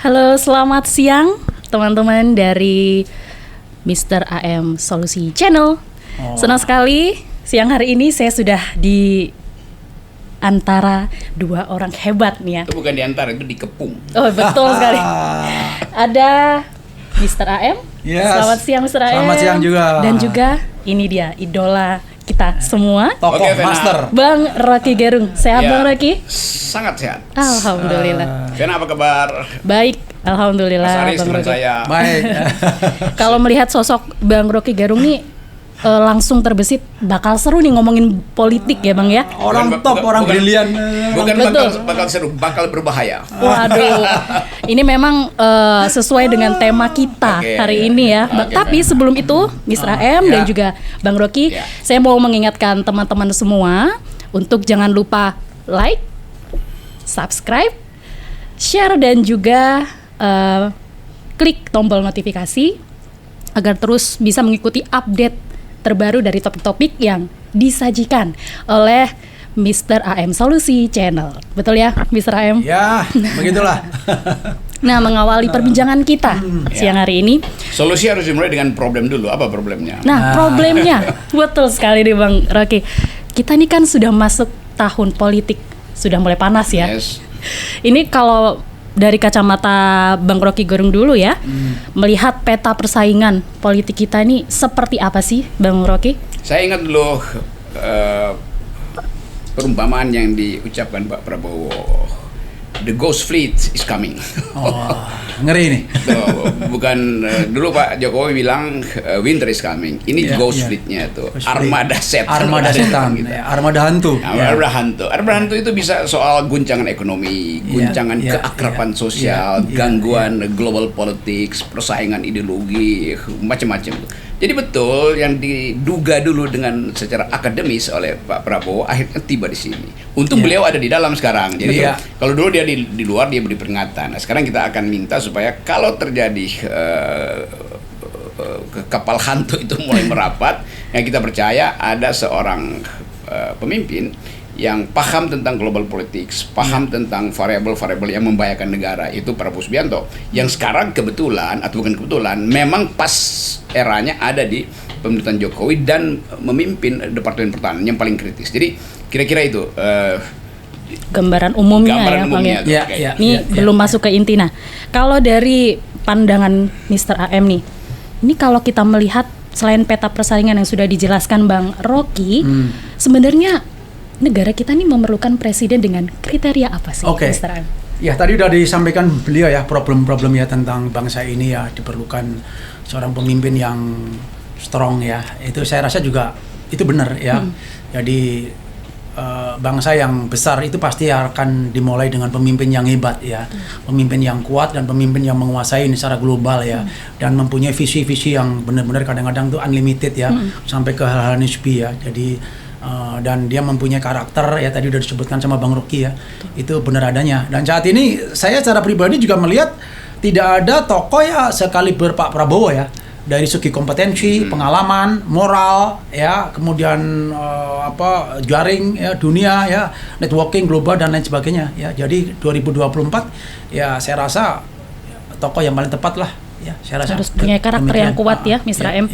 Halo, selamat siang teman-teman dari Mr. AM Solusi Channel. Senang sekali siang hari ini saya sudah di antara dua orang hebat nih ya. Itu bukan di antara, itu dikepung. Oh betul sekali. Ada Mr. AM. Yes. Selamat siang Mr. AM. Selamat siang juga. Dan juga ini dia idola kita semua, Tokoh Oke, Vena. master. Bang Rocky Gerung. Sehat Ya, Bang Rocky? sangat sehat. Alhamdulillah. Vena, apa kabar? Baik, alhamdulillah Mas Aris, Bang teman Rocky. saya. Baik. Kalau melihat sosok Bang Rocky Gerung nih langsung terbesit bakal seru nih ngomongin politik ya Bang ya. Orang Bukan- top, bukan- orang bukan- brilian. Bukan Betul. bakal seru, bakal berbahaya. Waduh, ini memang sesuai dengan tema kita Oke. hari ini ya. Oke, Tapi Bang. sebelum itu, Mr. AM dan ya. juga Bang Rocky, Ya. saya mau mengingatkan teman-teman semua untuk jangan lupa like, subscribe, share dan juga klik tombol notifikasi agar terus bisa mengikuti update terbaru dari topik-topik yang disajikan oleh Mr. AM Solusi Channel. Betul ya, Mr. AM? Ya, begitulah. Nah, mengawali perbincangan kita siang hari ini. Solusi harus dimulai dengan problem dulu. Apa problemnya? Nah, problemnya betul sekali nih Bang Rocky. Kita ini kan sudah masuk tahun politik, sudah mulai panas ya. Yes. Ini kalau dari kacamata Bang Rocky Gerung dulu ya, melihat peta persaingan politik kita ini seperti apa sih Bang Rocky? Saya ingat dulu perumpamaan yang diucapkan Pak Prabowo. The ghost fleet is coming. Oh, ngeri nih. Tuh, bukan dulu Pak Jokowi bilang winter is coming. Ini Iya, ghost iya. fleetnya tuh, Ghost fleet. armada setan. Armada setan, Gitu. ya, armada hantu. Armada hantu. Armada hantu itu bisa soal guncangan ekonomi, guncangan iya, keakraban iya, sosial, iya, gangguan global politics, persaingan ideologi, macam-macam. Jadi betul yang diduga dulu dengan secara akademis oleh Pak Prabowo akhirnya tiba di sini. Untung Iya. beliau ada di dalam sekarang. Jadi Iya. kalau dulu dia di luar dia beri peringatan. Nah, sekarang kita akan minta supaya kalau terjadi kapal hantu itu mulai merapat, yang kita percaya ada seorang pemimpin yang paham tentang global politics, paham tentang variabel-variabel yang membahayakan negara, itu Prabowo Subianto. Yang sekarang kebetulan atau bukan kebetulan, memang pas eranya ada di pemerintahan Jokowi dan memimpin Departemen Pertahanan yang paling kritis. Jadi kira-kira itu Gambaran umumnya gambaran ya Bang umumnya. ya. tuh, Iya, kayak- iya. Ini belum masuk ke inti. Nah, kalau dari pandangan Mr. AM nih, ini kalau kita melihat selain peta persaingan yang sudah dijelaskan Bang Rocky, sebenarnya negara kita ini memerlukan presiden dengan kriteria apa sih, Oke. Mr. AM? Ya, tadi udah disampaikan beliau ya problem-problemnya tentang bangsa ini ya, diperlukan seorang pemimpin yang strong ya. Itu saya rasa juga itu benar ya. Jadi bangsa yang besar itu pasti akan dimulai dengan pemimpin yang hebat ya, pemimpin yang kuat dan pemimpin yang menguasai secara global ya, dan mempunyai visi-visi yang benar-benar kadang-kadang tuh unlimited ya, sampai ke hal-hal nisbi ya. Jadi dan dia mempunyai karakter ya, tadi udah disebutkan sama Bang Rocky ya, itu benar adanya. Dan saat ini saya secara pribadi juga melihat tidak ada tokoh ya sekaliber Pak Prabowo ya, dari segi kompetensi, pengalaman, moral ya, kemudian jaring ya, dunia ya, networking global dan lain sebagainya ya. Jadi 2024 ya saya rasa tokoh yang paling tepat lah ya, saya rasa Harus punya karakter yang kuat ya, Mr. M.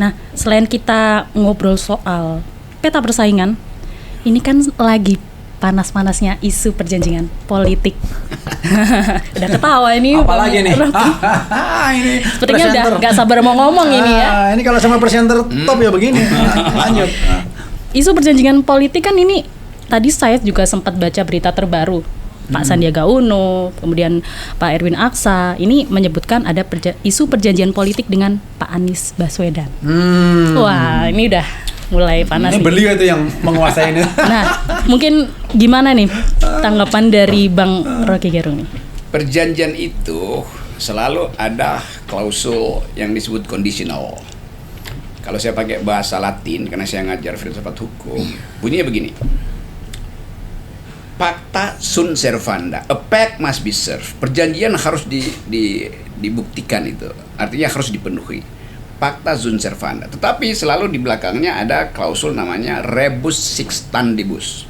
Nah, selain kita ngobrol soal peta persaingan, ini kan lagi panas-panasnya isu perjanjian politik. Udah ketawa ini. Apalagi nih? Rocky. Ini Sepertinya udah presenter. nggak sabar mau ngomong ini ya. Ini kalau sama presenter top ya begini. Lanjut. Isu perjanjian politik kan ini tadi saya juga sempat baca berita terbaru. Pak Sandiaga Uno, kemudian Pak Erwin Aksa, ini menyebutkan ada isu perjanjian politik dengan Pak Anies Baswedan. Wah, ini udah mulai panas Ini nih. beliau itu yang menguasai ini. Nah, mungkin gimana nih tanggapan dari Bang Rocky Gerung nih? Perjanjian itu selalu ada klausul yang disebut conditional. Kalau saya pakai bahasa Latin, karena saya ngajar filsafat hukum, bunyinya begini. Pacta sunt servanda. A pact must be served. Perjanjian harus dibuktikan itu. Artinya harus dipenuhi. Pacta sunt servanda. Tetapi selalu di belakangnya ada klausul namanya rebus sixtandibus.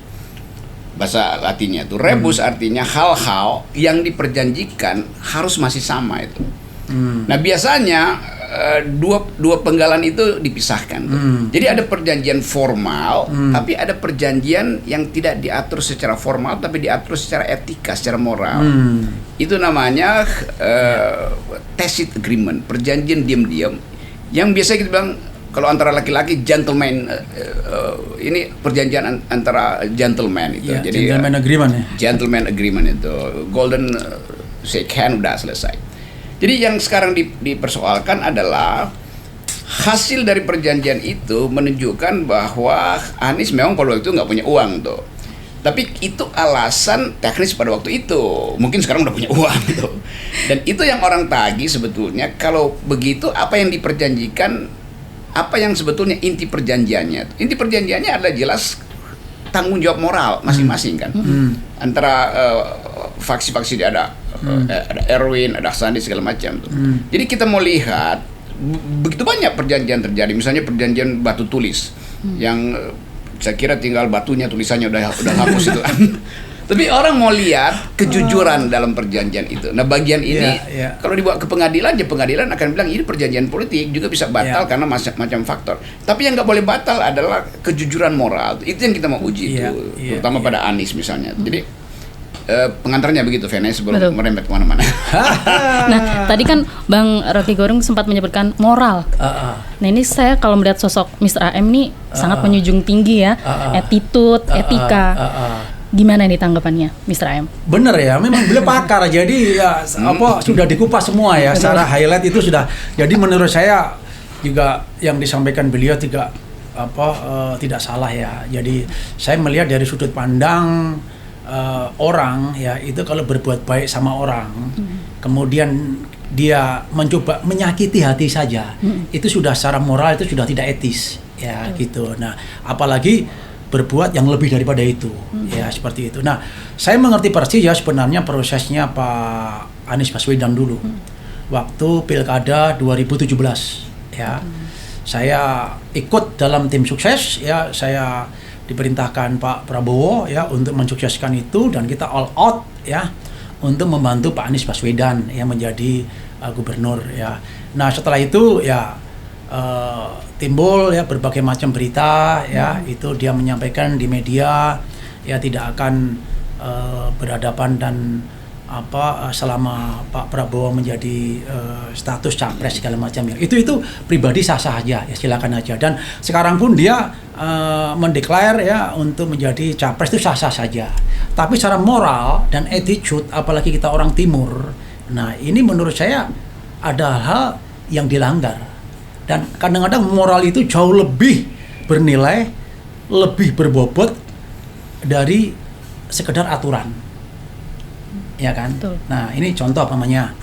bahasa Latinnya itu. Rebus artinya hal-hal yang diperjanjikan harus masih sama itu. Nah biasanya dua penggalan itu dipisahkan tuh. Jadi ada perjanjian formal, tapi ada perjanjian yang tidak diatur secara formal, tapi diatur secara etika, secara moral. Itu namanya tacit agreement, perjanjian diam-diam, yang biasa kita bilang kalau antara laki-laki gentleman, ini perjanjian antara gentleman itu. Ya, jadi gentleman agreement ya. Gentleman agreement itu, golden shake hand udah selesai. Jadi yang sekarang dipersoalkan adalah hasil dari perjanjian itu menunjukkan bahwa Anies memang pada waktu itu nggak punya uang tuh. Tapi itu alasan teknis pada waktu itu. Mungkin sekarang udah punya uang tuh. Dan itu yang orang tagih sebetulnya. Kalau begitu apa yang diperjanjikan, apa yang sebetulnya inti perjanjiannya? Inti perjanjiannya adalah jelas tanggung jawab moral masing-masing kan. Antara faksi-faksi ada Erwin, ada Sandi segala macam tuh. Jadi kita mau lihat begitu banyak perjanjian terjadi. Misalnya perjanjian batu tulis yang saya kira tinggal batunya, tulisannya udah hapus itu. Tapi orang mau lihat kejujuran dalam perjanjian itu. Nah bagian ini kalau dibawa ke pengadilan, ya pengadilan akan bilang ini perjanjian politik, juga bisa batal karena macam faktor. Tapi yang nggak boleh batal adalah kejujuran moral. Itu yang kita mau uji itu, terutama pada Anies misalnya. Jadi pengantarnya begitu, Vena, sebelum merembet kemana-mana. Nah, tadi kan Bang Rocky Gerung sempat menyebutkan moral. Nah, ini saya kalau melihat sosok Mr. AM ini sangat menjunjung tinggi ya, attitude, etika. Gimana nih tanggapannya, Mr. AM? Bener ya, memang beliau pakar. Jadi ya sudah dikupas semua ya, secara highlight itu sudah. Jadi menurut saya juga yang disampaikan beliau tidak salah ya. Jadi saya melihat dari sudut pandang orang ya, itu kalau berbuat baik sama orang, kemudian dia mencoba menyakiti hati saja, itu sudah secara moral itu sudah tidak etis ya gitu. Nah, apalagi berbuat yang lebih daripada itu ya, seperti itu. Nah, saya mengerti persis ya sebenarnya prosesnya Pak Anies Baswedan dulu waktu Pilkada 2017 ya. Saya ikut dalam tim sukses ya, saya diperintahkan Pak Prabowo ya untuk mensukseskan itu, dan kita all out ya untuk membantu Pak Anies Baswedan yang menjadi gubernur ya. Nah setelah itu ya timbul ya berbagai macam berita ya, itu dia menyampaikan di media ya tidak akan berhadapan dan selama Pak Prabowo menjadi status capres segala macam ya. Itu pribadi sah-sah aja ya, silakan aja. Dan sekarang pun dia mendeklar ya untuk menjadi capres itu sah-sah saja. Tapi secara moral dan attitude, apalagi kita orang timur, nah ini menurut saya ada hal yang dilanggar. Dan kadang-kadang moral itu jauh lebih bernilai, lebih berbobot dari sekedar aturan. Ya kan? Betul. Nah ini contoh namanya,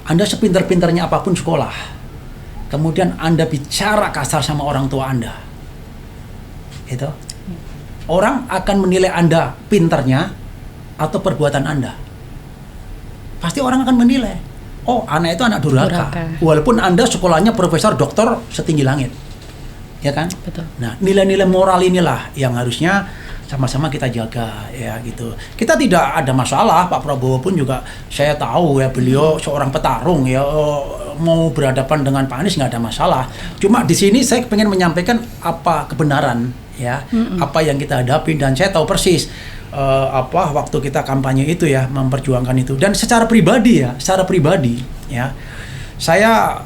Anda sepintar-pintarnya apapun sekolah, kemudian Anda bicara kasar sama orang tua Anda, itu orang akan menilai Anda pintarnya atau perbuatan Anda. Pasti orang akan menilai, oh anak itu anak durhaka. Walaupun Anda sekolahnya profesor doktor setinggi langit, ya kan? Betul. Nah nilai-nilai moral inilah yang harusnya sama-sama kita jaga ya gitu. Kita tidak ada masalah, Pak Prabowo pun juga saya tahu ya, beliau seorang petarung ya, mau berhadapan dengan Pak Anies nggak ada masalah. Cuma di sini saya pengen menyampaikan apa kebenaran ya, apa yang kita hadapi, dan saya tahu persis waktu kita kampanye itu ya, memperjuangkan itu. Dan secara pribadi ya, saya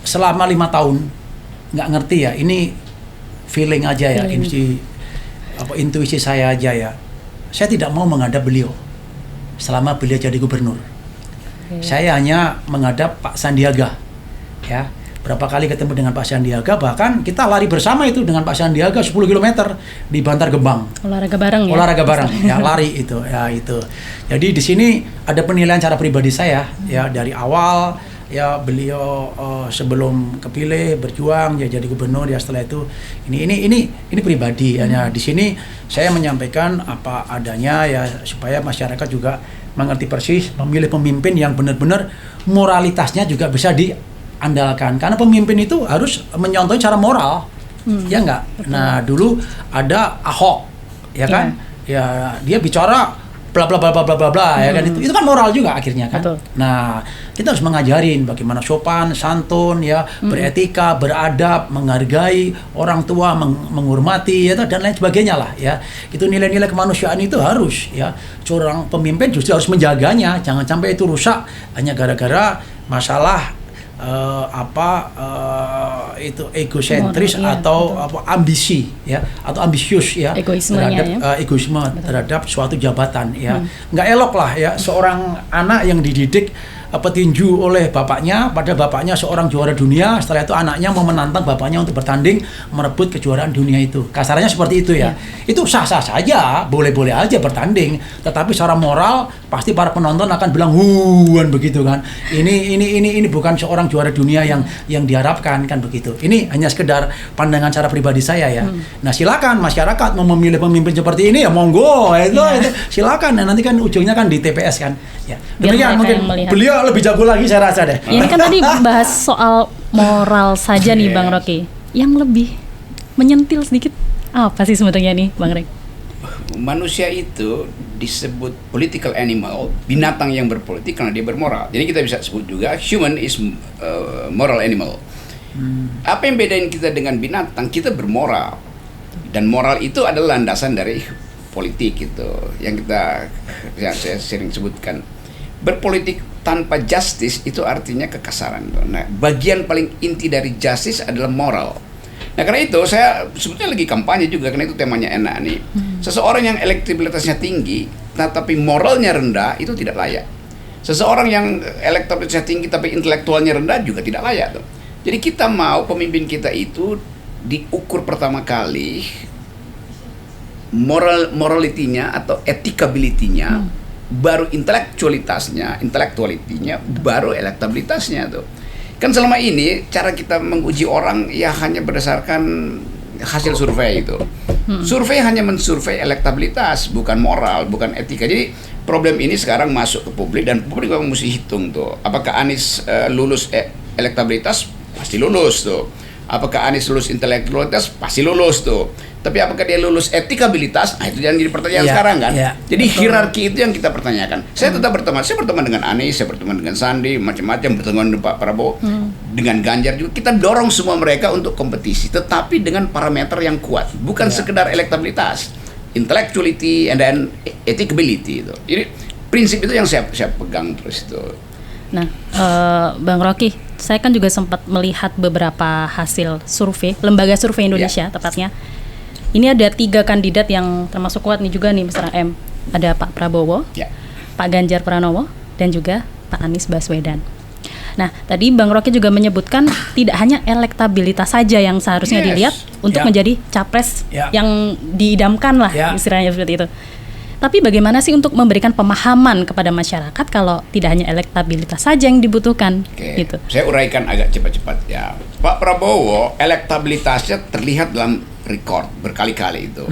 selama 5 tahun nggak ngerti ya, ini feeling aja ya, intuisi saya aja ya. Saya tidak mau menghadap beliau selama beliau jadi gubernur. Saya hanya menghadap Pak Sandiaga ya. Berapa kali ketemu dengan Pak Sandiaga, bahkan kita lari bersama itu dengan Pak Sandiaga 10 km di Bantar Gebang. Olahraga bareng ya. Olahraga bareng ya, lari itu ya itu. Jadi di sini ada penilaian cara pribadi saya ya, dari awal ya beliau sebelum kepilih berjuang ya jadi gubernur ya, setelah itu ini pribadi ya. Di sini saya menyampaikan apa adanya ya, supaya masyarakat juga mengerti persis, memilih pemimpin yang benar-benar moralitasnya juga bisa diandalkan, karena pemimpin itu harus menyontohi cara moral ya enggak. Nah dulu ada Ahok ya kan, ya dia bicara bla bla bla bla bla bla bla ya kan, itu kan moral juga akhirnya kan. Betul. Nah, kita harus mengajarin bagaimana sopan, santun ya, beretika, beradab, menghargai orang tua, menghormati ya dan lain sebagainya lah ya. Itu nilai-nilai kemanusiaan itu harus ya. Seorang pemimpin justru harus menjaganya, jangan sampai itu rusak hanya gara-gara masalah itu egosentris atau ambisi ya, atau ambisius ya, terhadap egoisme terhadap suatu jabatan ya. Nggak elok lah ya seorang anak yang dididik petinju oleh bapaknya, padahal bapaknya seorang juara dunia, setelah itu anaknya mau menantang bapaknya untuk bertanding merebut kejuaraan dunia itu. Kasarnya seperti itu ya. Itu sah-sah saja, boleh-boleh aja bertanding, tetapi secara moral pasti para penonton akan bilang huan begitu kan. Ini bukan seorang juara dunia yang diharapkan kan begitu. Ini hanya sekedar pandangan cara pribadi saya ya. Nah, silakan masyarakat mau memilih pemimpin seperti ini ya monggo itu silakan. Nah, nanti kan ujungnya kan di TPS kan. Ya. Demikian mungkin beliau lebih jago lagi saya rasa deh. Ini kan tadi bahas soal moral saja nih Bang Rocky. Yang lebih menyentil sedikit apa sih sebetulnya nih Bang Rek? Manusia itu disebut political animal, binatang yang berpolitik karena dia bermoral. Jadi kita bisa sebut juga human is moral animal. Apa yang bedain kita dengan binatang? Kita bermoral. Dan moral itu adalah landasan dari politik itu. Yang saya sering sebutkan. Berpolitik tanpa justice itu artinya kekasaran. Nah, bagian paling inti dari justice adalah moral. Nah, karena itu saya sebetulnya lagi kampanye juga, karena itu temanya enak nih. Seseorang yang elektabilitasnya tinggi, tapi moralnya rendah, itu tidak layak. Seseorang yang elektabilitasnya tinggi tapi intelektualnya rendah juga tidak layak tuh. Jadi kita mau pemimpin kita itu diukur pertama kali moralitinya atau etikabilitinya, baru intelektualitinya, baru elektabilitasnya tuh. Kan selama ini cara kita menguji orang ya hanya berdasarkan hasil survei itu. Survei hanya mensurvei elektabilitas, bukan moral, bukan etika. Jadi problem ini sekarang masuk ke publik dan publik memang mesti hitung tuh. Apakah Anies lulus elektabilitas? Pasti lulus tuh. Apakah Anies lulus intelektualitas? Pasti lulus tuh. Tapi apakah dia lulus etikabilitas? Nah, itu yang jadi pertanyaan sekarang kan. Jadi hierarki itu yang kita pertanyakan. Saya tetap berteman. Saya berteman dengan Anies, saya berteman dengan Sandi, macam-macam, berteman dengan Pak Prabowo, dengan Ganjar juga. Kita dorong semua mereka untuk kompetisi, tetapi dengan parameter yang kuat, bukan sekedar elektabilitas, intellectuality and then etikability itu. Jadi prinsip itu yang saya pegang terus itu. Nah, Bang Rocky, saya kan juga sempat melihat beberapa hasil survei, lembaga survei Indonesia tepatnya. Ini ada 3 kandidat yang termasuk kuat nih juga nih, Mr. M. Ada Pak Prabowo, Pak Ganjar Pranowo, dan juga Pak Anies Baswedan. Nah, tadi Bang Rocky juga menyebutkan tidak hanya elektabilitas saja yang seharusnya dilihat untuk menjadi capres yang diidamkan lah, istilahnya seperti itu. Tapi bagaimana sih untuk memberikan pemahaman kepada masyarakat kalau tidak hanya elektabilitas saja yang dibutuhkan? Gitu. Saya uraikan agak cepat-cepat ya. Pak Prabowo elektabilitasnya terlihat dalam rekor berkali-kali itu.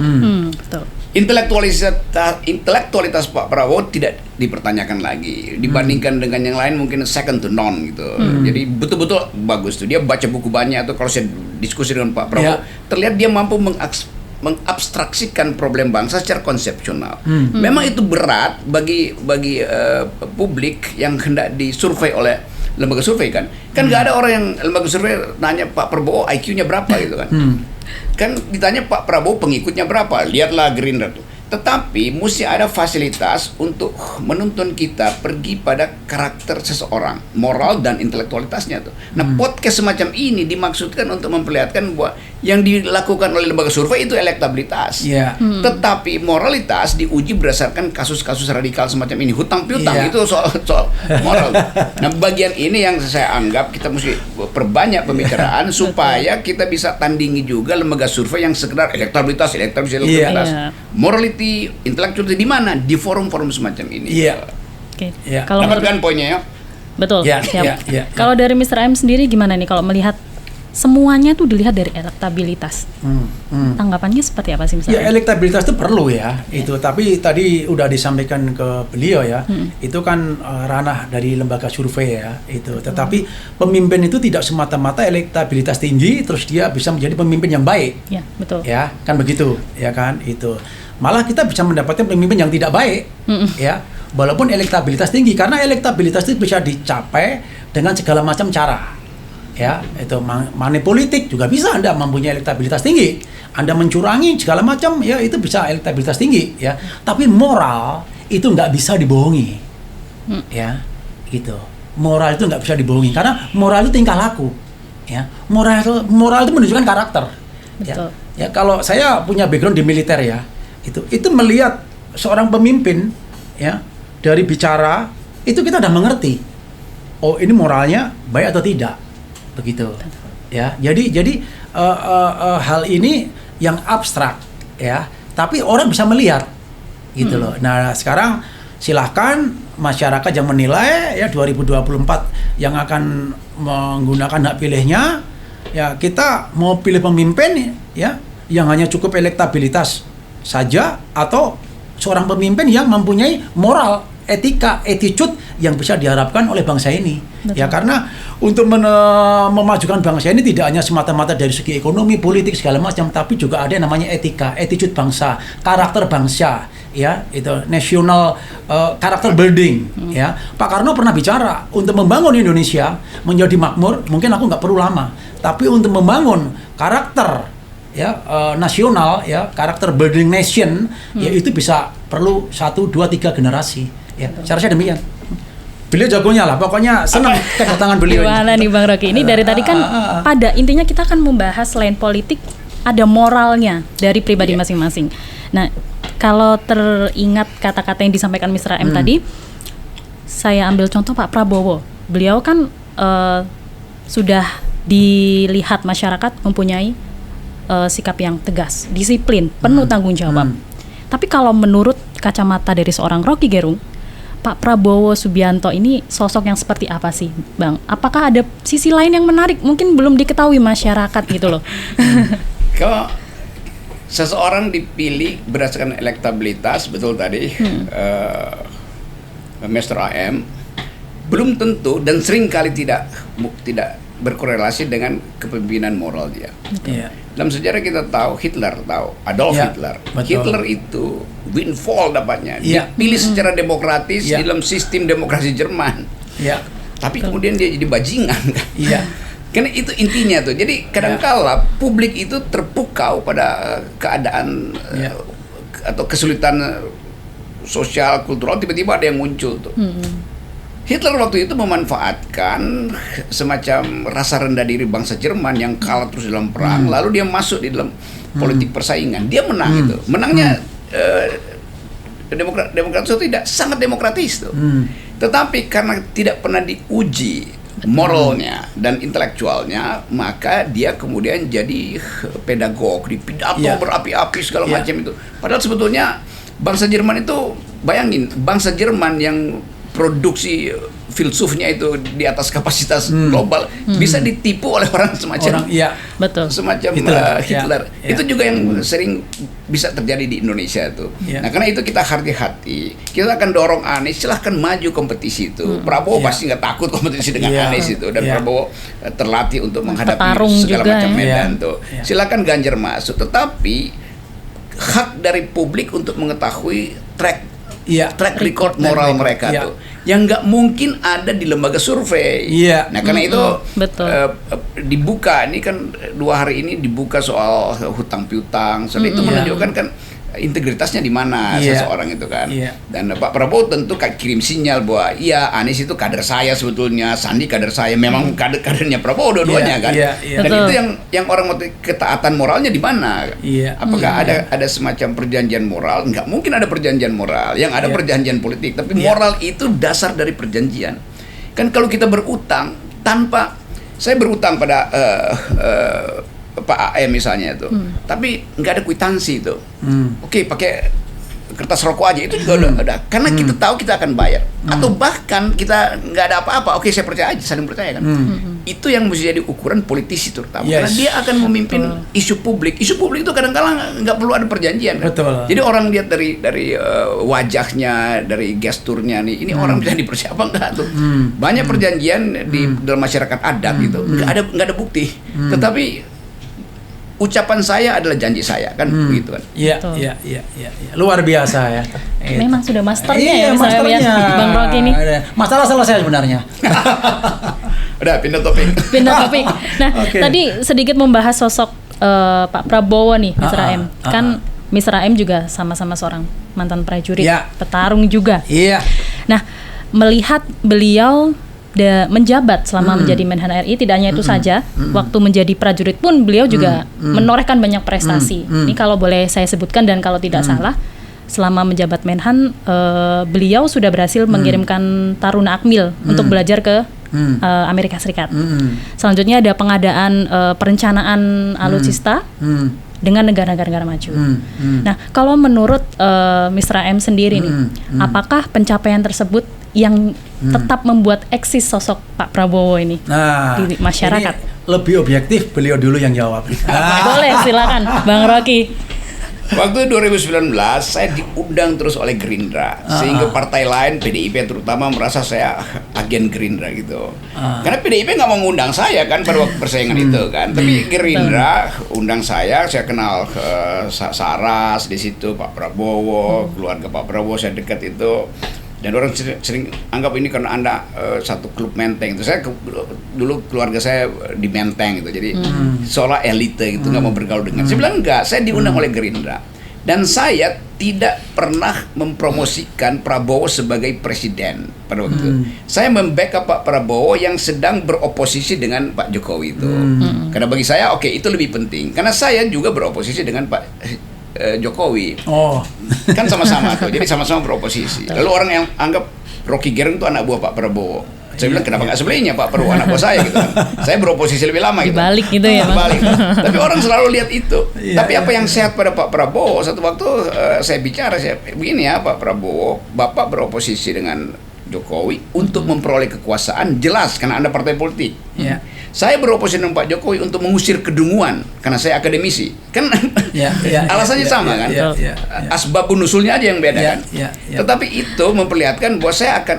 Betul. Intelektualitas Pak Prabowo tidak dipertanyakan lagi dibandingkan dengan yang lain, mungkin second to none gitu. Jadi betul-betul bagus tuh. Dia baca buku banyak atau kalau saya diskusi dengan Pak Prabowo, terlihat dia mampu mengabstraksikan problem bangsa secara konsepsional. Memang itu berat bagi publik yang hendak disurvei oleh lembaga survei kan. Kan nggak ada orang yang lembaga survei nanya Pak Prabowo IQ-nya berapa gitu kan. Kan ditanya Pak Prabowo pengikutnya berapa, lihatlah Gerindra tuh. Tetapi mesti ada fasilitas untuk menuntun kita pergi pada karakter seseorang, moral dan intelektualitasnya tuh. Nah, podcast semacam ini dimaksudkan untuk memperlihatkan bahwa yang dilakukan oleh lembaga survei itu elektabilitas. Tetapi moralitas diuji berdasarkan kasus-kasus radikal semacam ini. Hutang piutang itu soal moral. Nah, bagian ini yang saya anggap kita mesti perbanyak pembicaraan supaya kita bisa tandingi juga lembaga survei yang sekedar elektabilitas. Morality, intelektual di mana? Di forum-forum semacam ini. Kalau dapatkan poinnya ya. Betul. Siap. Kalau dari Mr. M sendiri gimana nih kalau melihat semuanya tuh dilihat dari elektabilitas? Tanggapannya seperti apa sih misalnya? Elektabilitas itu perlu ya, itu. Tapi tadi udah disampaikan ke beliau ya, itu kan ranah dari lembaga survei ya, itu. Tetapi pemimpin itu tidak semata-mata elektabilitas tinggi terus dia bisa menjadi pemimpin yang baik. Ya, betul. Ya, kan begitu, ya kan itu. malah kita bisa mendapatkan pemimpin yang tidak baik, ya, walaupun elektabilitas tinggi, karena elektabilitas itu bisa dicapai dengan segala macam cara, ya, itu money politik juga bisa Anda mempunyai elektabilitas tinggi, Anda mencurangi segala macam, ya itu bisa elektabilitas tinggi, ya, tapi moral itu nggak bisa dibohongi, ya, gitu, moral itu nggak bisa dibohongi, karena moral itu tingkah laku, ya, moral itu menunjukkan karakter. Betul. Ya, kalau saya punya background di militer ya, itu melihat seorang pemimpin ya dari bicara itu kita udah mengerti, oh ini moralnya baik atau tidak, begitu. Ya, jadi hal ini yang abstrak ya, tapi orang bisa melihat, gitu loh. Nah sekarang silahkan masyarakat yang menilai ya 2024 yang akan menggunakan hak pilihnya. Ya, kita mau pilih pemimpin ya yang hanya cukup elektabilitas saja atau seorang pemimpin yang mempunyai moral, etika, attitude yang bisa diharapkan oleh bangsa ini. Betul. Ya, karena untuk memajukan bangsa ini tidak hanya semata-mata dari segi ekonomi, politik segala macam, tapi juga ada yang namanya etika, attitude bangsa, karakter bangsa, ya, itu national karakter building, ya. Pak Karno pernah bicara untuk membangun Indonesia menjadi makmur, mungkin aku nggak perlu lama, tapi untuk membangun karakter ya nasional, ya, karakter building nation, ya itu bisa perlu 1, 2, 3 generasi, ya. Saya rasa demikian. Beliau jagonya lah, pokoknya senang kedatangan beliau. Gimana nih Bang Rocky? Ini dari tadi kan pada intinya kita akan membahas selain politik ada moralnya dari pribadi masing-masing. Nah, kalau teringat kata-kata yang disampaikan Mr. M tadi, saya ambil contoh Pak Prabowo. Beliau kan sudah dilihat masyarakat mempunyai sikap yang tegas, disiplin, penuh tanggung jawab. Tapi kalau menurut kacamata dari seorang Rocky Gerung, Pak Prabowo Subianto ini sosok yang seperti apa sih, Bang? Apakah ada sisi lain yang menarik, mungkin belum diketahui masyarakat gitu loh? Kalau seseorang dipilih berdasarkan elektabilitas, betul tadi, Mr. AM, belum tentu dan sering kali tidak berkorelasi dengan kepemimpinan moral dia. Iya. Dalam sejarah kita tahu Adolf Hitler. Betul. Hitler itu windfall dapatnya. Ya. Dipilih secara demokratis Ya. dalam sistem demokrasi Jerman. Ya. Tapi kemudian dia jadi bajingan kan. Iya. Karena itu intinya tuh. Jadi kadangkala publik itu terpukau pada keadaan atau kesulitan sosial kultural, tiba-tiba ada yang muncul tuh. Hitler waktu itu memanfaatkan semacam rasa rendah diri bangsa Jerman yang kalah terus dalam perang, lalu dia masuk di dalam politik persaingan. Dia menang itu. Menangnya demokrat itu tidak sangat demokratis tuh. Tetapi karena tidak pernah diuji moralnya dan intelektualnya, maka dia kemudian jadi pedagog, di pidato berapi-api segala macam itu. Padahal sebetulnya bangsa Jerman itu, bayangin, bangsa Jerman yang produksi filsufnya itu di atas kapasitas global bisa ditipu oleh orang semacam betul, semacam Hitler. Itu juga yang sering bisa terjadi di Indonesia itu. Nah, karena itu kita hati-hati. Kita akan dorong Anies, silahkan maju kompetisi itu. Prabowo pasti nggak takut kompetisi dengan Anies itu, dan Prabowo terlatih untuk menghadapi segala macam medan tuh. Silakan Ganjar masuk, tetapi hak dari publik untuk mengetahui track record moral mereka tuh, yang nggak mungkin ada di lembaga survei. Nah, karena itu dibuka, ini kan 2 hari ini dibuka soal hutang piutang, soal itu menunjukkan kan integritasnya di mana seseorang itu kan. Dan Pak Prabowo tentu kirim sinyal bahwa Anies itu kader saya sebetulnya, Sandi kader saya, memang kadernya Prabowo dua-duanya kan. Dan itu yang orang mau ketaatan moralnya di mana? Apakah ada semacam perjanjian moral? Nggak mungkin ada perjanjian moral. Yang ada perjanjian politik, tapi moral itu dasar dari perjanjian. Kan kalau kita berutang saya berutang pada Pak AM misalnya itu, tapi nggak ada kwitansi itu. Oke, pakai kertas rokok aja, itu juga udah ada. Karena kita tahu kita akan bayar, atau bahkan kita nggak ada apa-apa. Oke, saya percaya aja, saling percaya kan. Itu yang mesti jadi ukuran politisi terutama, karena dia akan memimpin isu publik. Isu publik itu kadang-kadang nggak perlu ada perjanjian kan. Jadi orang lihat dari wajahnya, dari gesturnya nih, ini orang bisa dipercaya apa enggak tuh. Banyak perjanjian di dalam masyarakat adat gitu, nggak ada bukti. Tetapi ucapan saya adalah janji saya, kan begitu kan. Iya, Betul. iya, iya, iya, iya. Luar biasa ya. Memang sudah masternya Iya, ya misalnya masternya. ya, Bang Rocky ini. Masalah selesai sebenarnya. Udah pindah topik. Pindah topik. Nah, Oke. tadi sedikit membahas sosok Pak Prabowo nih, Mr. M. Kan Mr. M juga sama-sama seorang mantan prajurit, Ya. petarung juga. Iya. Nah, melihat beliau menjabat selama menjadi Menhan RI, tidak hanya itu saja, waktu menjadi prajurit pun beliau juga menorehkan banyak prestasi. Ini kalau boleh saya sebutkan dan kalau tidak salah, selama menjabat Menhan, beliau sudah berhasil mengirimkan Taruna Akmil untuk belajar ke Amerika Serikat. Selanjutnya ada pengadaan perencanaan alutsista dengan negara-negara maju. Nah, kalau menurut Mr. M sendiri nih, apakah pencapaian tersebut yang tetap membuat eksis sosok Pak Prabowo ini di masyarakat? Ini lebih objektif beliau dulu yang jawab. Boleh, silakan, Bang Rocky. Waktu 2019 saya diundang terus oleh Gerindra, sehingga partai lain, PDIP terutama, merasa saya agen Gerindra gitu. Karena PDIP nggak mau ngundang saya kan pada waktu persaingan itu kan, tapi Gerindra undang saya kenal Saras di situ, Pak Prabowo, keluarga Pak Prabowo saya dekat itu. Dan orang sering anggap ini karena Anda satu klub Menteng. Itu saya dulu keluarga saya di Menteng gitu. Jadi seolah elite gitu, nggak mau bergaul dengan. Saya bilang enggak, saya diundang oleh Gerindra. Dan saya tidak pernah mempromosikan Prabowo sebagai presiden pada waktu itu. Saya membackup Pak Prabowo yang sedang beroposisi dengan Pak Jokowi itu. Karena bagi saya itu lebih penting. Karena saya juga beroposisi dengan Pak Jokowi. Kan sama-sama tuh, jadi sama-sama beroposisi. Lalu orang yang anggap Rocky Gerung itu anak buah Pak Prabowo. Saya bilang kenapa nggak sebelahnya Pak Prabowo anak buah saya gitu kan. Saya beroposisi lebih lama gitu. Dibalik gitu ya, Bang. Dibalik. Tapi orang selalu lihat itu. Tapi apa yang sehat pada Pak Prabowo? Satu waktu saya bicara, begini ya Pak Prabowo, Bapak beroposisi dengan Jokowi untuk memperoleh kekuasaan, jelas karena Anda partai politik. Saya beroposisi dengan Pak Jokowi untuk mengusir kedunguan karena saya akademisi. Kan alasannya sama kan? Asbabun nusulnya aja yang beda kan. Tetapi itu memperlihatkan bahwa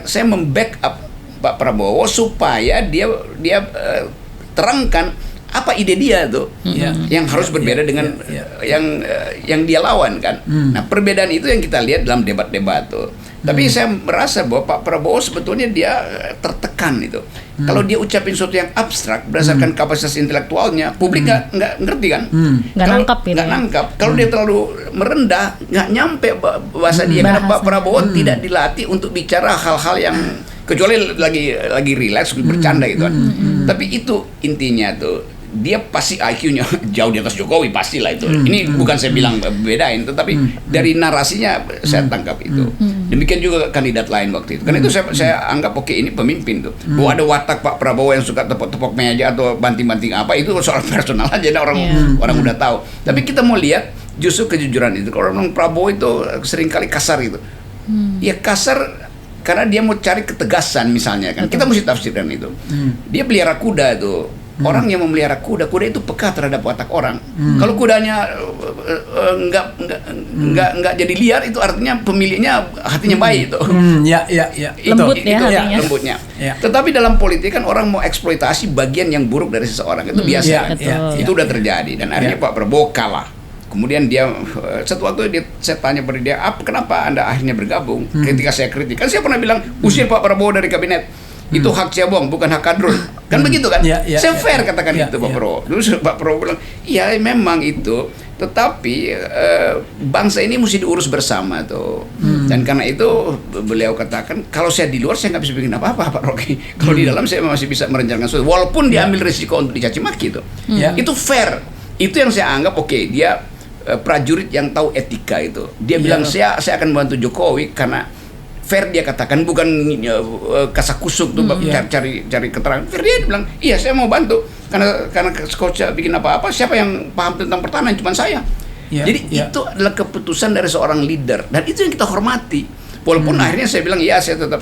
saya membackup Pak Prabowo supaya dia terangkan apa ide dia tuh yang harus berbeda dengan yang dia lawan kan. Nah, perbedaan itu yang kita lihat dalam debat-debat tuh. Tapi saya merasa bahwa Pak Prabowo sebetulnya dia tertekan itu. Kalau dia ucapin sesuatu yang abstrak berdasarkan kapasitas intelektualnya, publik nggak ngerti kan? Nggak nangkap gitu. Nggak nangkap. Kalau dia terlalu merendah, nggak nyampe bahasa dia. Karena Pak Prabowo tidak dilatih untuk bicara hal-hal yang kecuali lagi relax bercanda gitu kan. Tapi itu intinya tuh. Dia pasti IQ-nya jauh di atas Jokowi, pastilah itu. Ini bukan saya bilang bedain, tetapi dari narasinya saya tangkap itu. Demikian juga kandidat lain waktu itu. Karena itu saya anggap ini pemimpin tuh. Bahwa ada watak Pak Prabowo yang suka tepok-tepok meja atau banting-banting apa, itu soal personal aja, orang udah tahu. Tapi kita mau lihat justru kejujuran itu. Kalau orang Prabowo itu seringkali kasar gitu. Ya kasar karena dia mau cari ketegasan misalnya kan. Kita mesti tafsirkan itu. Dia pelihara kuda itu. Orang yang memelihara kuda itu peka terhadap watak orang. Kalau kudanya nggak jadi liar, itu artinya pemiliknya hatinya baik itu. Lembut ya hatinya. Lembutnya. Tetapi dalam politik kan orang mau eksploitasi bagian yang buruk dari seseorang, itu biasa. Itu udah terjadi dan akhirnya Pak Prabowo kalah. Kemudian dia satu waktu saya tanya pada dia, kenapa Anda akhirnya bergabung? Ketika saya kritik, kan saya pernah bilang usir Pak Prabowo dari kabinet. Itu hak Cebong, bukan hak kadrun. Kan begitu kan? Saya fair katakan itu Pak Prabowo. Dulu Pak Prabowo bilang, ya memang itu. Tetapi bangsa ini mesti diurus bersama tuh. Dan karena itu beliau katakan, kalau saya di luar saya nggak bisa bikin apa-apa Pak Rocky. Kalau di dalam saya masih bisa merencanakan sesuatu. Walaupun diambil risiko untuk dicaci maki itu. Itu fair. Itu yang saya anggap dia prajurit yang tahu etika itu. Dia bilang saya akan membantu Jokowi karena fair, dia katakan, bukan kasakusuk tuh cari keterangan. Fair, dia bilang, iya saya mau bantu karena kalau saya bikin apa-apa, siapa yang paham tentang pertahanan cuma saya. Jadi itu adalah keputusan dari seorang leader dan itu yang kita hormati. Walaupun akhirnya saya bilang saya tetap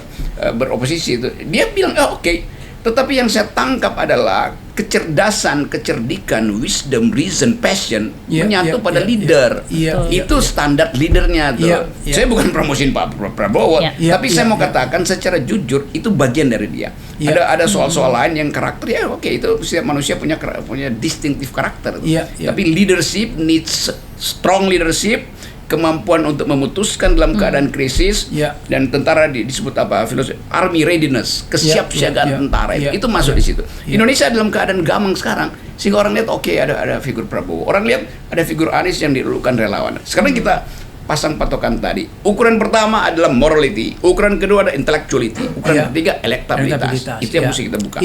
beroposisi itu. Dia bilang oke. Tetapi yang saya tangkap adalah kecerdasan, kecerdikan, wisdom, reason, passion menyatu pada leader. Itu standar leadernya tuh. Saya bukan promosiin Pak Prabowo, tapi saya mau katakan secara jujur itu bagian dari dia. Ada soal-soal lain yang karakter ya oke, itu setiap manusia punya distinctive karakter. Tapi leadership needs strong leadership, kemampuan untuk memutuskan dalam keadaan krisis, dan tentara disebut apa, filosofi army readiness, kesiapsiagaan tentara itu masuk di situ. Indonesia dalam keadaan gamang sekarang, sehingga orang lihat oke, ada figur Prabowo, orang lihat ada figur Anies yang didulukan relawan. Sekarang kita pasang patokan tadi. Ukuran pertama adalah morality, ukuran kedua adalah intellectuality, ukuran ketiga elektabilitas. Itu yang mesti kita buka.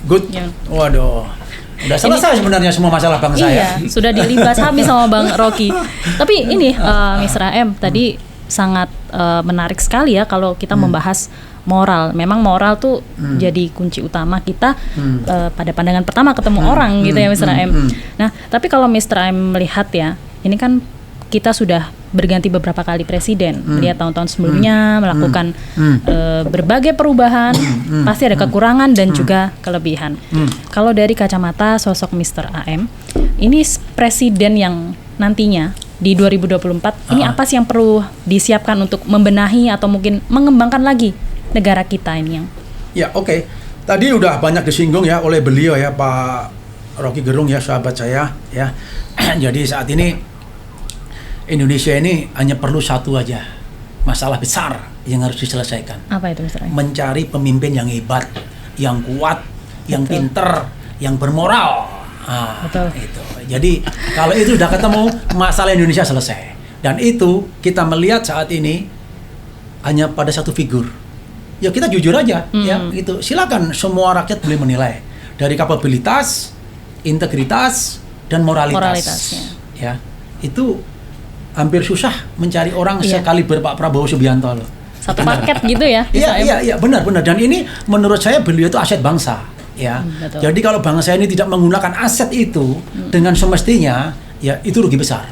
Good. Waduh. Udah selesai sebenarnya semua masalah bangsa ya. Sudah dilibas habis sama Bang Rocky. Tapi ini Mr. AM tadi sangat menarik sekali ya kalau kita membahas moral. Memang moral tuh jadi kunci utama kita pada pandangan pertama ketemu orang gitu ya Mr. AM. Nah, tapi kalau Mr. AM melihat ya, ini kan kita sudah berganti beberapa kali presiden, melihat tahun-tahun sebelumnya melakukan berbagai perubahan, pasti ada kekurangan dan juga kelebihan. Kalau dari kacamata sosok Mr. AM, ini presiden yang nantinya di 2024, ini apa sih yang perlu disiapkan untuk membenahi atau mungkin mengembangkan lagi negara kita ini yang? Ya oke. Tadi udah banyak disinggung ya oleh beliau ya, Pak Rocky Gerung ya, sahabat saya ya. Jadi saat ini Indonesia ini hanya perlu satu aja masalah besar yang harus diselesaikan. Apa itu Mr. AM? Mencari pemimpin yang hebat, yang kuat, yang pinter, yang bermoral. Itu. Jadi kalau itu sudah ketemu, masalah Indonesia selesai. Dan itu kita melihat saat ini hanya pada satu figur. Ya kita jujur aja, ya itu. Silakan semua rakyat boleh menilai dari kapabilitas, integritas, dan moralitas. Ya itu hampir susah mencari orang sekaliber Pak Prabowo Subianto loh. Satu paket gitu ya. Iya, benar. Dan ini menurut saya beliau itu aset bangsa, ya. Jadi kalau bangsa ini tidak menggunakan aset itu dengan semestinya, ya itu rugi besar.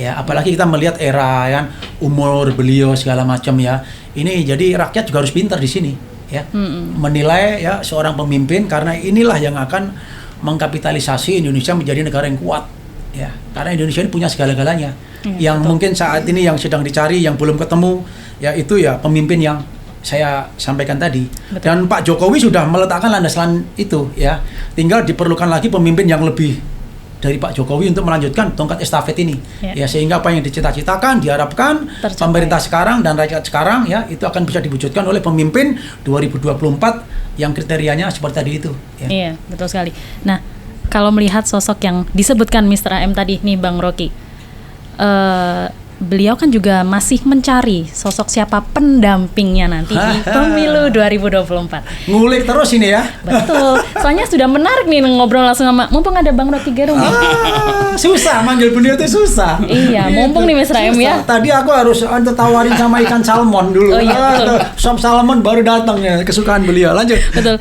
Ya, apalagi kita melihat era kan umur beliau segala macam ya. Ini jadi rakyat juga harus pintar di sini, ya. Menilai ya seorang pemimpin karena inilah yang akan mengkapitalisasi Indonesia menjadi negara yang kuat. Ya, karena Indonesia ini punya segala-galanya. Yang mungkin saat ini yang sedang dicari, yang belum ketemu, ya itu ya pemimpin yang saya sampaikan tadi. Dan Pak Jokowi sudah meletakkan landasan itu, ya. Tinggal diperlukan lagi pemimpin yang lebih dari Pak Jokowi untuk melanjutkan tongkat estafet ini. Ya, sehingga apa yang dicita-citakan, diharapkan pemerintah sekarang dan rakyat sekarang ya itu akan bisa diwujudkan oleh pemimpin 2024 yang kriterianya seperti tadi itu. Ya. Iya, betul sekali. Nah, kalau melihat sosok yang disebutkan Mr. AM tadi nih Bang Rocky, beliau kan juga masih mencari sosok siapa pendampingnya nanti di pemilu 2024. Ngulik terus ini ya. Betul. Soalnya sudah menarik nih ngobrol langsung sama, mumpung ada Bang Rocky Gerung. Susah manggil beliau itu susah. Iya, mumpung nih Mr. AM ya. Tadi aku harus tawarin sama ikan salmon dulu. Oh iya, betul. Sop salmon baru datang ya, kesukaan beliau. Lanjut. Betul.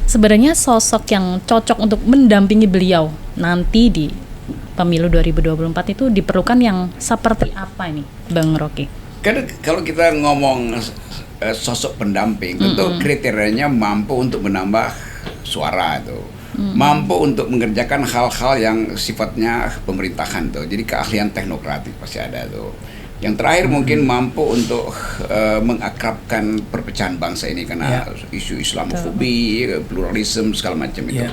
Sebenarnya sosok yang cocok untuk mendampingi beliau nanti di pemilu 2024 itu diperlukan yang seperti apa ini, Bang Rocky? Karena kalau kita ngomong sosok pendamping, tentu kriterianya mampu untuk menambah suara tuh, mampu untuk mengerjakan hal-hal yang sifatnya pemerintahan tuh, jadi keahlian teknokratik pasti ada tuh. Yang terakhir mungkin mampu untuk mengakrabkan perpecahan bangsa ini karena isu Islamofobi, pluralisme segala macam itu.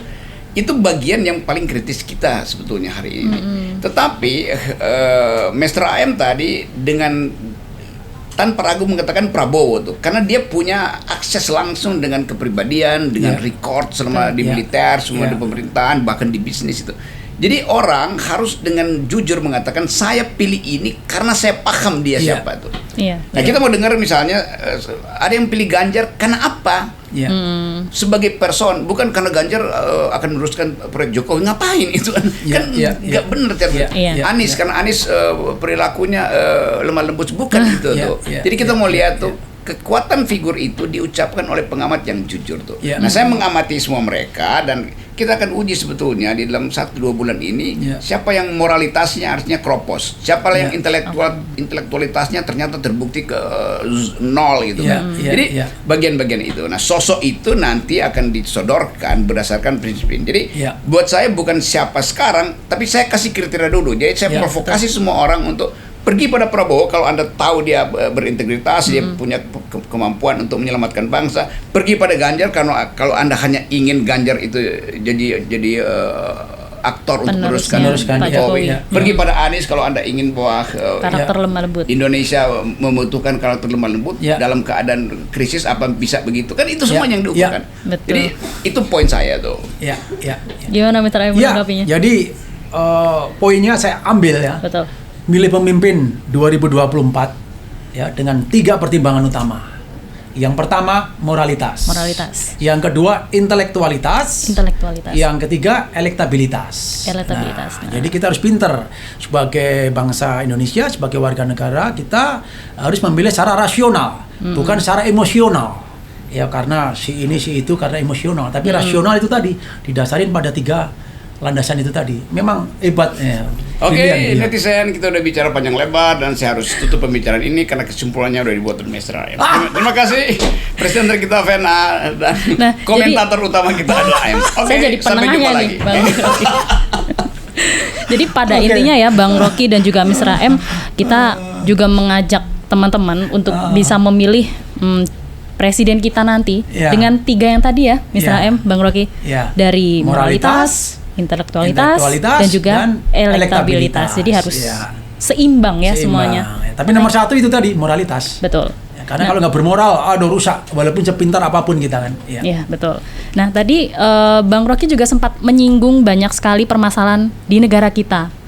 Itu bagian yang paling kritis kita sebetulnya hari ini. Tetapi Mr. AM tadi dengan tanpa ragu mengatakan Prabowo tuh, karena dia punya akses langsung dengan kepribadian, dengan record selama di militer, semua di pemerintahan, bahkan di bisnis itu. Jadi orang harus dengan jujur mengatakan saya pilih ini karena saya paham dia siapa tuh. Nah kita mau dengar misalnya ada yang pilih Ganjar karena apa? Sebagai person, bukan karena Ganjar akan meneruskan proyek Jokowi. Ngapain itu kan? Nggak benar cara. Anies karena Anies perilakunya lemah lembut, bukan gitu tuh. Jadi kita mau lihat tuh kekuatan figur itu diucapkan oleh pengamat yang jujur tuh. Ya. Nah, saya mengamati semua mereka dan kita akan uji sebetulnya di dalam 1-2 bulan ini siapa yang moralitasnya artinya kropos, siapa yang intelektualitasnya ternyata terbukti ke nol gitu kan. Jadi bagian-bagian itu. Nah, sosok itu nanti akan disodorkan berdasarkan prinsip ini. Jadi buat saya bukan siapa sekarang, tapi saya kasih kriteria dulu. Jadi saya provokasi semua orang untuk pergi pada Prabowo kalau Anda tahu dia berintegritas, dia punya kemampuan untuk menyelamatkan bangsa. Pergi pada Ganjar karena kalau Anda hanya ingin Ganjar itu jadi aktor untuk meneruskan Pak Jokowi. Pergi pada Anies kalau Anda ingin bahwa karakter lemah lembut. Indonesia membutuhkan karakter lemah lembut dalam keadaan krisis apa bisa begitu kan itu semua yang diukurkan. Jadi itu poin saya tuh. Gimana Mitra Em menanggapinya? Jadi poinnya saya ambil ya. Betul. Milih pemimpin 2024 ya dengan 3 pertimbangan utama. Yang pertama moralitas. Yang kedua intelektualitas. Yang ketiga elektabilitas. Nah, jadi kita harus pinter sebagai bangsa Indonesia, sebagai warga negara kita harus memilih secara rasional, bukan secara emosional. Ya karena si ini si itu karena emosional, tapi rasional itu tadi didasarin pada 3 landasan itu tadi. Memang hebat. Oke, netizen, kita udah bicara panjang lebar dan saya harus tutup pembicaraan ini karena kesimpulannya udah dibuat oleh Mr. AM. Terima kasih presenter kita Vena dan komentator utama kita adalah AM. Saya jadi penengahnya nih, Bang Rocky. Jadi pada intinya ya Bang Rocky dan juga Mr. AM, kita juga mengajak teman-teman untuk bisa memilih presiden kita nanti dengan 3 yang tadi ya, Mr. AM, Bang Rocky, dari moralitas, intelektualitas dan juga elektabilitas. Jadi harus seimbang ya semuanya. Tapi nomor 1 itu tadi moralitas. Betul. Karena kalau nggak bermoral, rusak. Walaupun sepintar apapun kita kan. Iya betul. Nah tadi Bang Rocky juga sempat menyinggung banyak sekali permasalahan di negara kita.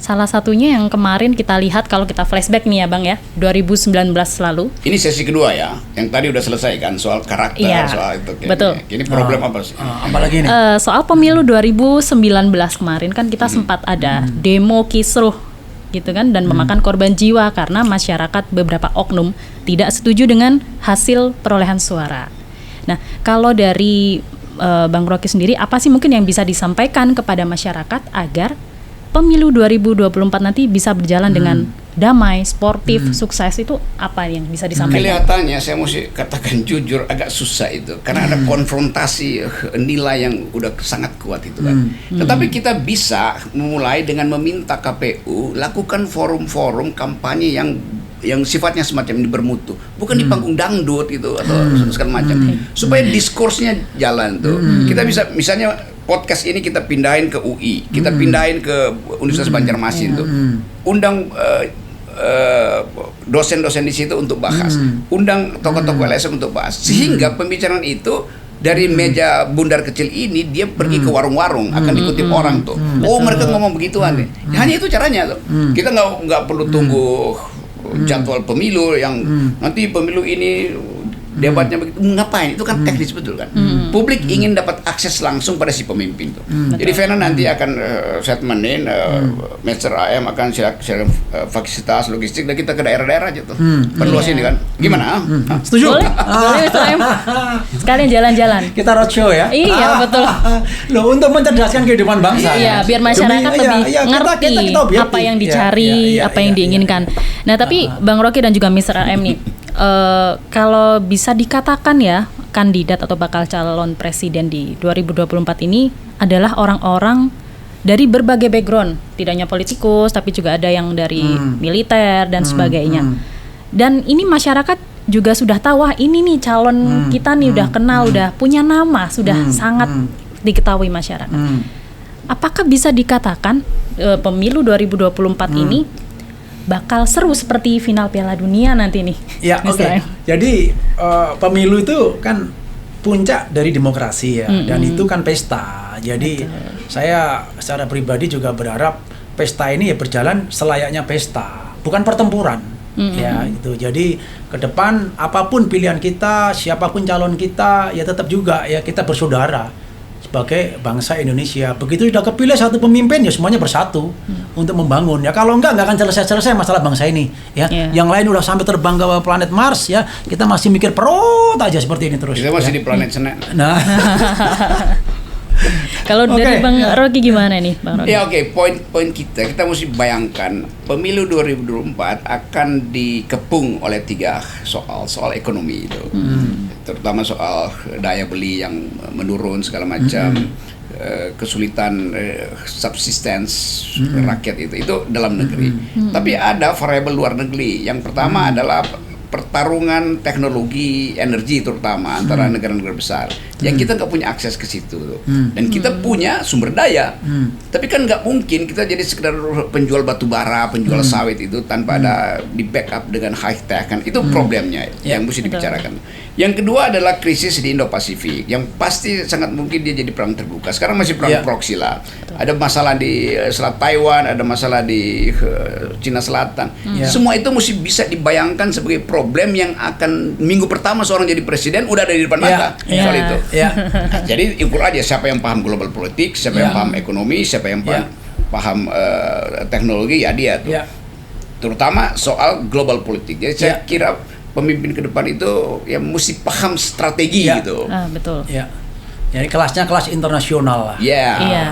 Salah satunya yang kemarin kita lihat kalau kita flashback nih ya Bang ya, 2019 lalu. Ini sesi kedua ya, yang tadi udah selesai kan soal karakter, soal itu. Betul. Ini problem apa sih? Apalagi nih? Soal pemilu 2019 kemarin kan kita sempat ada demo kisruh gitu kan dan memakan korban jiwa karena masyarakat beberapa oknum tidak setuju dengan hasil perolehan suara. Nah, kalau dari Bang Rocky sendiri apa sih mungkin yang bisa disampaikan kepada masyarakat agar pemilu 2024 nanti bisa berjalan dengan damai, sportif, sukses, itu apa yang bisa disampaikan? Kelihatannya saya mesti katakan jujur agak susah itu karena ada konfrontasi nilai yang udah sangat kuat itu kan. Tetapi kita bisa mulai dengan meminta KPU lakukan forum-forum kampanye yang sifatnya semacam ini bermutu, bukan di panggung dangdut gitu atau segala macam, supaya diskursnya jalan tuh. Kita bisa misalnya podcast ini kita pindahin ke UI, kita pindahin ke Universitas Banjarmasin tuh, undang dosen-dosen di situ untuk bahas, undang tokoh-tokoh LSM untuk bahas, sehingga pembicaraan itu dari meja bundar kecil ini dia pergi ke warung-warung akan dikutip orang tuh. Mereka ngomong begituan nih. Hanya itu caranya tuh. Kita nggak perlu tunggu jadwal pemilu yang nanti pemilu ini debatnya begitu, ngapain? Itu kan teknis betul kan. Publik ingin dapat akses langsung pada si pemimpin tuh. Jadi Vena nanti akan saya temenin, Mr. AM akan share fasilitas logistik dan kita ke daerah-daerah aja tuh. Perluas ini kan. Gimana? Setuju? Boleh Mr. AM. Sekalian jalan-jalan. Kita roadshow ya. Iya betul. Loh, untuk mencerdaskan kehidupan bangsa. Iya, biar masyarakat lebih ngerti apa yang dicari, apa yang diinginkan. Nah, tapi Bang Rocky dan juga Mr. AM nih, kalau bisa dikatakan ya, kandidat atau bakal calon presiden di 2024 ini adalah orang-orang dari berbagai background, tidak hanya politikus tapi juga ada yang dari militer dan sebagainya. Dan ini masyarakat juga sudah tahu, wah ini nih calon kita nih udah kenal, udah punya nama, sudah sangat diketahui masyarakat. Apakah bisa dikatakan pemilu 2024 ini bakal seru seperti final Piala Dunia nanti nih? Ya, oke. Jadi pemilu itu kan puncak dari demokrasi ya, dan itu kan pesta. Jadi saya secara pribadi juga berharap pesta ini ya berjalan selayaknya pesta, bukan pertempuran. Ya, itu. Jadi ke depan apapun pilihan kita, siapapun calon kita, ya tetap juga ya kita bersaudara. sebagai bangsa Indonesia. Begitu sudah kepilih satu pemimpin, ya semuanya bersatu untuk membangun. Ya kalau enggak akan selesai masalah bangsa ini. Ya, yang lain udah sampai terbang ke planet Mars, ya kita masih mikir perut aja seperti ini terus. Kita masih ya. di planet Senin. Nah, Kalau dari Bang Rocky gimana nih, Bang Rocky? Ya poin kita mesti bayangkan pemilu 2024 akan dikepung oleh 3 soal ekonomi itu, terutama soal daya beli yang menurun segala macam, kesulitan subsistence rakyat itu dalam negeri. Tapi ada variabel luar negeri. Yang pertama adalah pertarungan teknologi energi terutama antara negara-negara besar yang kita nggak punya akses ke situ dan kita punya sumber daya tapi kan nggak mungkin kita jadi sekedar penjual batu bara, penjual sawit itu tanpa ada di backup dengan high tech kan, itu problemnya yang mesti dibicarakan. Yang kedua adalah krisis di Indo-Pasifik yang pasti sangat mungkin dia jadi perang terbuka. Sekarang masih perang proksi lah. Ada masalah di Selat Taiwan, ada masalah di Cina Selatan. Semua itu mesti bisa dibayangkan sebagai problem yang akan minggu pertama seorang jadi presiden udah ada di depan mata soal itu. Nah, jadi ukur aja siapa yang paham global politik, siapa yang paham ekonomi, siapa yang paham teknologi, ya dia tuh. Terutama soal global politik. Jadi saya kira pemimpin ke depan itu ya mesti paham strategi gitu. Betul. ya. Jadi kelasnya kelas internasional lah. Iya.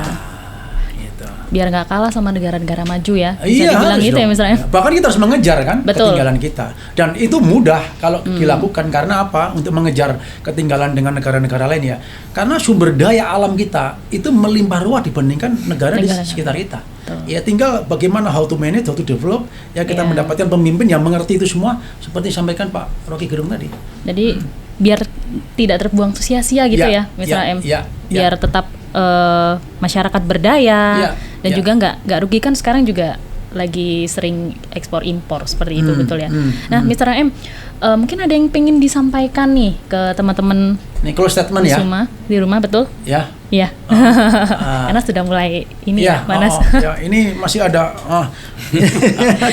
Gitu. Biar nggak kalah sama negara-negara maju ya. Bisa dibilang gitu dong. ya misalnya. Bahkan kita harus mengejar kan Betul. ketinggalan kita. Dan itu mudah kalau dilakukan karena apa? Untuk mengejar ketinggalan dengan negara-negara lain ya. Karena sumber daya alam kita itu melimpah ruah dibandingkan negara di sekitar kita. Ya tinggal bagaimana how to manage, how to develop, ya kita mendapatkan pemimpin yang mengerti itu semua seperti disampaikan Pak Rocky Gerung tadi. Jadi biar tidak terbuang sia-sia gitu ya, misalnya biar tetap masyarakat berdaya dan juga nggak rugi kan sekarang juga lagi sering ekspor impor seperti itu betul ya. Nah, Mr. M, mungkin ada yang pengen disampaikan nih ke teman-teman Nih close statement di rumah betul? Ya. Iya. Karena sudah mulai ini panas. Ini masih ada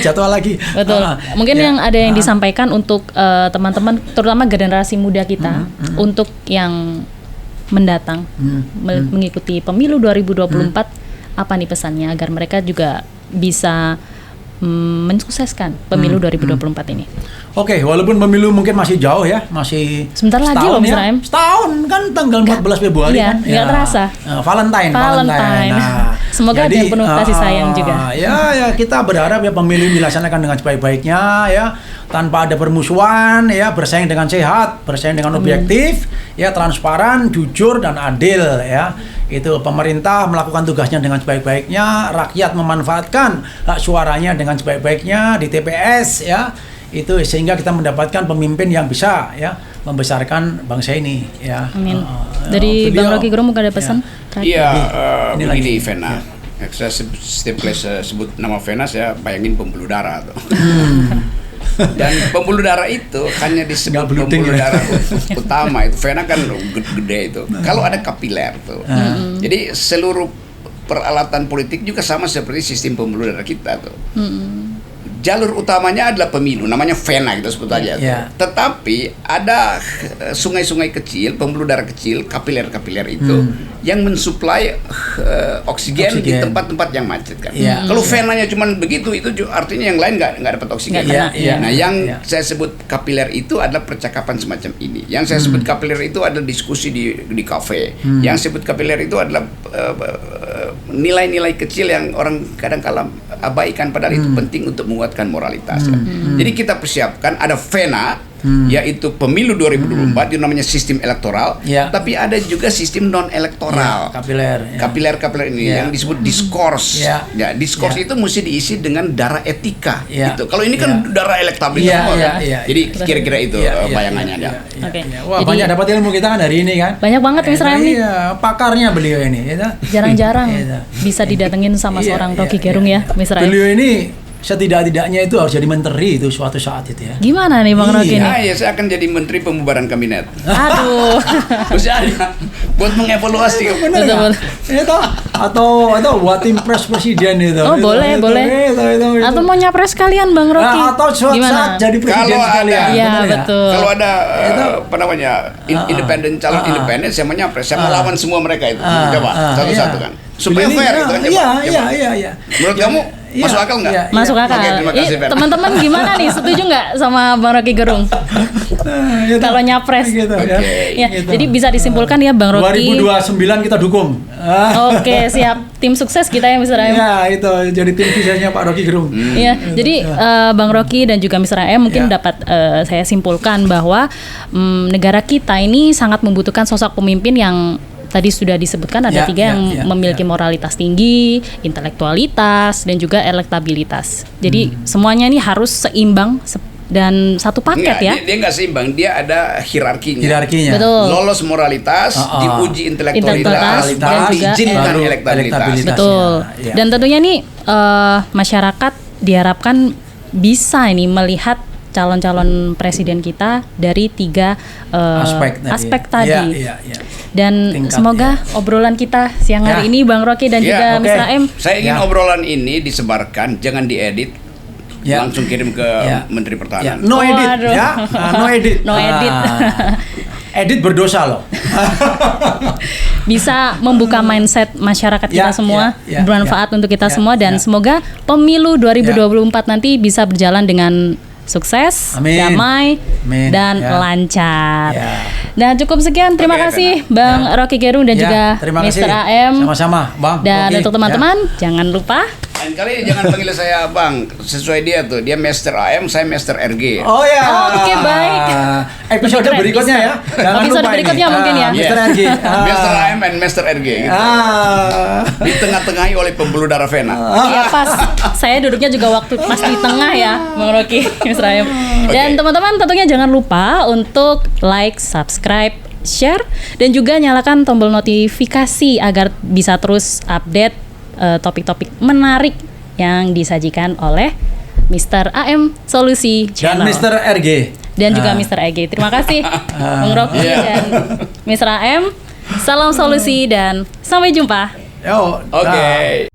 jadwal lagi. Betul. Mungkin yang ada yang disampaikan untuk teman-teman, terutama generasi muda kita, untuk yang mendatang mengikuti pemilu 2024, apa nih pesannya agar mereka juga bisa mensukseskan pemilu 2024 ini? Oke, walaupun pemilu mungkin masih jauh ya, masih sebentar lagi loh Mr. M. Setahun kan tanggal 14 Februari kan. Nggak terasa. Valentine. Nah, semoga ada yang penuh kasih sayang juga. Ya kita berharap ya pemilu dilaksanakan dengan sebaik-baiknya ya, tanpa ada permusuhan ya, bersaing dengan sehat, bersaing dengan objektif, ya transparan, jujur dan adil ya. Itu pemerintah melakukan tugasnya dengan sebaik-baiknya, rakyat memanfaatkan hak suaranya dengan sebaik-baiknya di TPS ya. Itu sehingga kita mendapatkan pemimpin yang bisa ya membesarkan bangsa ini ya. Amin. Dari Bang Rocky Gerung mungkin ada pesan? Iya, begini Vena. Saya setiap kali sebut nama Vena saya bayangin pembuluh darah tuh. Dan pembuluh darah itu hanya disebut pembuluh darah utama itu. Vena kan gede itu. Kalau ada kapiler tuh. Jadi seluruh peralatan politik juga sama seperti sistem pembuluh darah kita tuh. Jalur utamanya adalah pemilu, namanya vena kita sebut aja. Tetapi ada sungai-sungai kecil, pembuluh darah kecil, kapiler-kapiler itu yang mensuplai oksigen di tempat-tempat yang macet kan. Kalau venanya cuma begitu, itu artinya yang lain nggak dapat oksigen. Nah, yang saya sebut kapiler itu adalah percakapan semacam ini. Yang saya sebut kapiler itu adalah diskusi di kafe. Yang saya sebut kapiler itu adalah nilai-nilai kecil yang orang kadang-kala abaikan padahal itu penting untuk menguatkan moralitas. Jadi kita persiapkan ada vena yaitu pemilu 2024 itu namanya sistem elektoral, tapi ada juga sistem non elektoral. Kapiler ini yang disebut diskurs. Diskurs itu mesti diisi dengan darah etika gitu. Kalau ini kan darah elektabilitas kan. Jadi kira-kira itu bayangannya ada. Wah, banyak dapat ilmu kita kan hari ini kan. Banyak banget Mr. M nih. Pakarnya beliau ini jarang-jarang bisa didatengin sama seorang Rocky Gerung ya Mr. M. Beliau ini setidak-tidaknya itu harus jadi menteri itu suatu saat itu ya. Gimana nih Bang Rocky ini? Ya saya akan jadi menteri pembubaran kabinet. Aduh. Mesti ada buat mengevaluasi. Bener Betul, nggak? betul. Itu atau buat tim pres presiden itu. Oh, boleh, boleh. Itu. Atau mau nyapres kalian Bang Rocky? Nah, atau suatu Gimana? saat jadi presiden Kalau ada- sekalian. Iya, bener ya? betul. Kalau ada apa namanya independen calon independen, saya mau nyapres, saya mau lawan semua mereka itu. Coba satu-satu iya. kan, supaya Ini, fair itu kan. Iya. Menurut kamu masuk akal nggak? Iya. Masuk akal. Oke, terima kasih, Fer. Teman-teman gimana nih? Setuju nggak sama Bang Rocky Gerung? Gitu. Kalau nyapres. Gitu, ya. Oke. Ya, Gitu. jadi bisa disimpulkan ya Bang Rocky. 2029 kita dukung. Oke, siap. Tim sukses kita ya Mr. AM. Ya, itu jadi tim suksesnya Pak Rocky Gerung. Iya, jadi Bang Rocky dan juga Mr. AM mungkin Ya. dapat saya simpulkan bahwa negara kita ini sangat membutuhkan sosok pemimpin yang tadi sudah disebutkan ada Ya, tiga yang ya, memiliki ya. moralitas tinggi, intelektualitas, dan juga elektabilitas. Jadi semuanya ini harus seimbang dan satu paket Enggak, ya. dia nggak seimbang, dia ada hierarkinya. Hierarkinya. Betul. Lolos moralitas, diuji intelektualitas, Intelektualitas, baru dan juga diizinkan baru elektabilitas. elektabilitas. Betul. Ya. Dan tentunya nih masyarakat diharapkan bisa ini melihat calon-calon presiden kita dari tiga aspek tadi. Iya. Dan Tingkat, semoga obrolan kita siang hari Ya. ini Bang Rocky dan Ya, juga oke. Mr. M Saya ingin Ya. obrolan ini disebarkan, jangan diedit, Ya. langsung kirim ke Ya. Menteri Ya, Pertahanan. no edit Waduh. ya. No edit. No edit. Edit berdosa loh. bisa membuka mindset masyarakat kita Ya, semua, ya, bermanfaat untuk kita ya, semua dan ya. semoga pemilu 2024 nanti bisa berjalan dengan sukses, Amin. damai, Amin. dan Ya. lancar. Ya. Nah, cukup sekian. Terima Oke, kasih Bang. Bang Rocky Gerung dan Ya, juga terima kasih. Mr. AM. Sama-sama, Bang. Dan Rocky. untuk teman-teman, jangan lupa Lain kali jangan panggil saya Bang, sesuai dia tuh, dia Master AM, saya Master RG. Oh ya. Oke, baik. Episode Keren, berikutnya ya. Mister. Jangan Episode lupa berikutnya ini. mungkin ya. Mr. RG. Master AM and Master RG gitu. Di tengah-tengahi oleh pembuluh darah vena. ya pas saya duduknya juga waktu pas di tengah ya Bang Rocky, Mr. AM. Dan Oke. teman-teman tentunya jangan lupa untuk like, subscribe, share dan juga nyalakan tombol notifikasi agar bisa terus update topik-topik menarik yang disajikan oleh Mr. AM Solusi Dan Channel. Mr. RG. Dan juga Mr. EG. Terima kasih Bang Rocky Iya. dan Mr. AM. Salam solusi dan sampai jumpa. Yo. Oke.